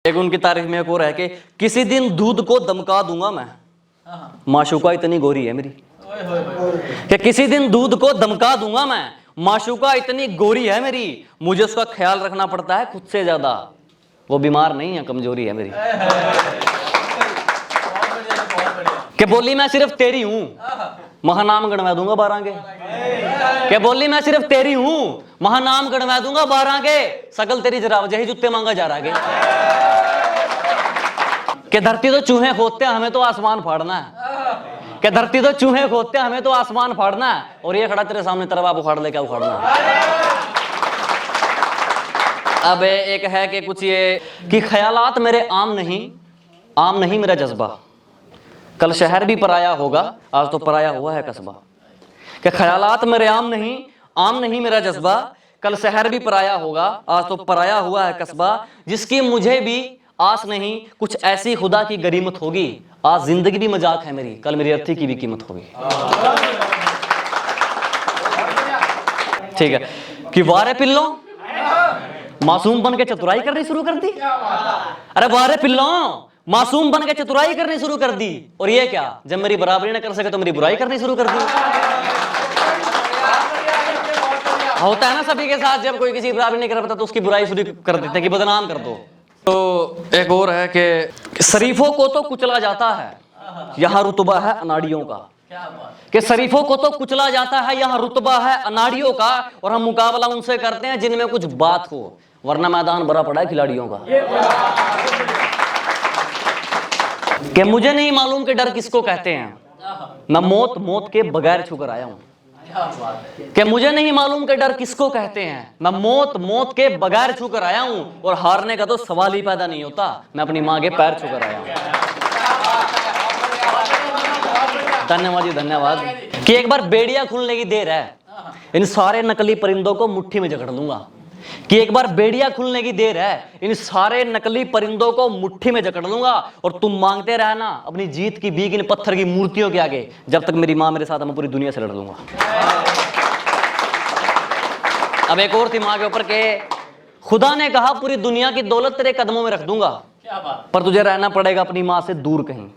एक उनकी तारीफ में एक और है कि किसी दिन दूध को दमका दूंगा मैं, माशूका इतनी गोरी है मेरी। कि किसी दिन दूध को दमका दूंगा मैं, माशूका इतनी गोरी है मेरी, मुझे उसका ख्याल रखना पड़ता है खुद से ज्यादा, वो बीमार नहीं है, कमजोरी है मेरी। कि बोली मैं सिर्फ तेरी हूं, महानाम गणवा दूंगा 12 के। क्या बोली मैं सिर्फ तेरी हूं, महानाम गणवा दूंगा 12 के, सकल तेरी जराब जही जुत्ते मांगा जा रहा है। कि धरती तो चूहे खोदते हैं, हमें तो आसमान फाड़ना है। कि धरती तो चूहे खोदते हैं, हमें तो आसमान फाड़ना है। और ये खड़ा तेरे सामने तेरा बाप उखाड़ ले, क्या उखाड़ना। अब एक है कि कुछ ये कि ख्यालात मेरे आम नहीं मेरा जज्बा, कल शहर भी पराया होगा, आज तो पराया हुआ है कस्बा। कि ख्यालात मेरे आम नहीं मेरा जज्बा, कल शहर भी पराया होगा, आज तो पराया हुआ है कस्बा। जिसकी मुझे भी आस नहीं, कुछ ऐसी खुदा की गरीमत होगी, आज जिंदगी भी मजाक है मेरी, कल मेरी अर्थी की भी कीमत होगी। ठीक है कि वारे पिल्लो मासूम बन के चतुराई करनी शुरू कर दी। अरे वारे पिल्लो मासूम बन के चतुराई करनी शुरू कर दी। और ये क्या, जब मेरी बराबरी न कर सके तो मेरी बुराई करनी शुरू कर दी। होता है ना सभी के साथ, जब कोई किसी की बराबरी नहीं कर पाता तो उसकी बुराई शुरू कर देते हैं कि बदनाम कर दो। तो एक और है कि शरीफों को तो कुचला जाता है, यहाँ रुतबा है अनाड़ियों का। कि शरीफों को तो कुचला जाता है, यहाँ रुतबा है अनाड़ियों का, और हम मुकाबला उनसे करते हैं जिनमें कुछ बात हो, वरना मैदान भरा पड़ा है खिलाड़ियों का। कि मुझे नहीं मालूम कि डर किसको कहते हैं, मैं मौत के बगैर छूकर आया हूं। कि मुझे नहीं मालूम कि डर किसको कहते हैं, मैं मौत के बगैर छूकर आया हूं, और हारने का तो सवाल ही पैदा नहीं होता, मैं अपनी मां के पैर छूकर आया हूं। धन्यवाद जी, धन्यवाद। कि एक बार बेड़िया खुलने की देर है, इन सारे नकली परिंदों को मुट्ठी में जकड़ लूंगा। कि एक बार बेड़िया खुलने की देर है, इन सारे नकली परिंदों को मुट्ठी में जकड़ लूंगा, और तुम मांगते रहना अपनी जीत की भीख इन पत्थर की मूर्तियों के आगे, जब तक मेरी मां मेरे साथ, मैं पूरी दुनिया से लड़ लूंगा। अब एक और थी मां के ऊपर के खुदा ने कहा पूरी दुनिया की दौलत तेरे कदमों में रख दूंगा, पर तुझे रहना पड़ेगा अपनी मां से दूर कहीं।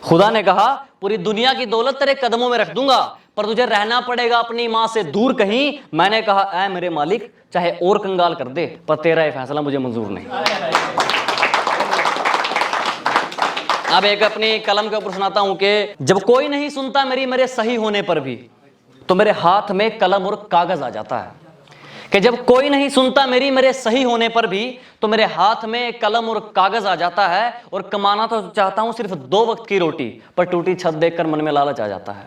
खुदा ने कहा पूरी दुनिया की दौलत तेरे कदमों में रख दूंगा, पर तुझे रहना पड़ेगा अपनी मां से दूर कहीं। मैंने कहा ऐ मेरे मालिक, चाहे और कंगाल कर दे, पर तेरा ये फैसला मुझे मंजूर नहीं। अब एक अपनी कलम के ऊपर सुनाता हूं कि जब कोई नहीं सुनता मेरे सही होने पर भी, तो मेरे हाथ में कलम और कागज आ जाता है। कि जब कोई नहीं सुनता मेरे सही होने पर भी, तो मेरे हाथ में कलम और कागज आ जाता है। और कमाना तो चाहता हूं सिर्फ 2 वक्त की रोटी, पर टूटी छत देखकर मन में लालच आ जाता है।